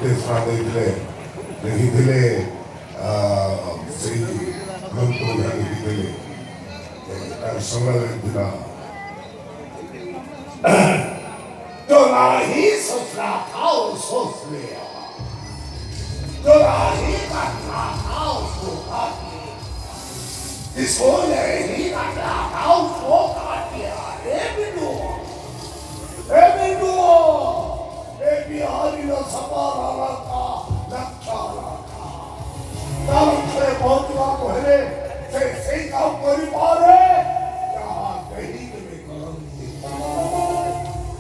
ନିର୍ଦ୍ଦେଶନା ଦେଇଥିଲେ ଲେଖିଥିଲେ ସେଇ ଗ୍ରନ୍ଥ ଯାହା ଲେଖିଥିଲେ ତାର ସଂଗ୍ରହାଳୟ ଥିଲା जो नहीं सोचना था वो सोच लिया जो नहीं करना था उसको कर दिया जिसको नहीं करना था उसको कर दिया ए बिंदु ए बिहारी नो सपना का लक्ष्य रखा तब से पहुंचवा पहले से काम करी पारे जहाँ कहीं के में करेंगे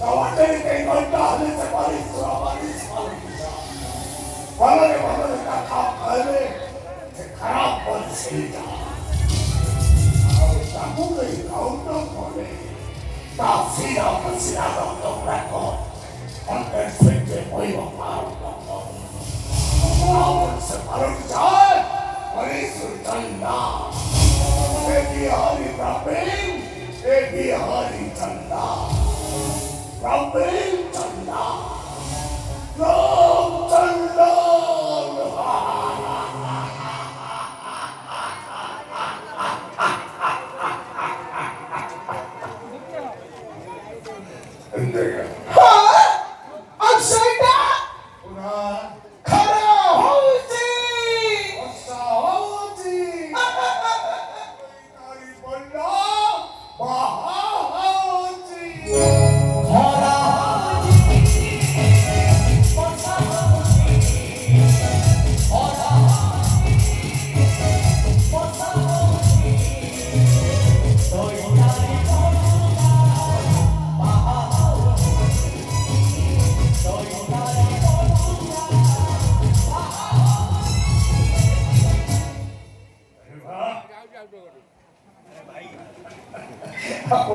Kawatir kay Golda halin sa Paris, Paris, Paris. Wala ka kakaali sa karap pansita. Ako kay kaunang kone. Sila ang sinagaw ng record. Ang perfecte mo yung parang ako. Awal sa parang dyan, parisultan na. Ebi hari rapin, ebi hari tanda. Rabbil Chanda, Ram Chanda. Enggak. Hah? Akshaita? Udah. Khara hoji. Asa hoji. Dari benda baha hoji. Khara Pak.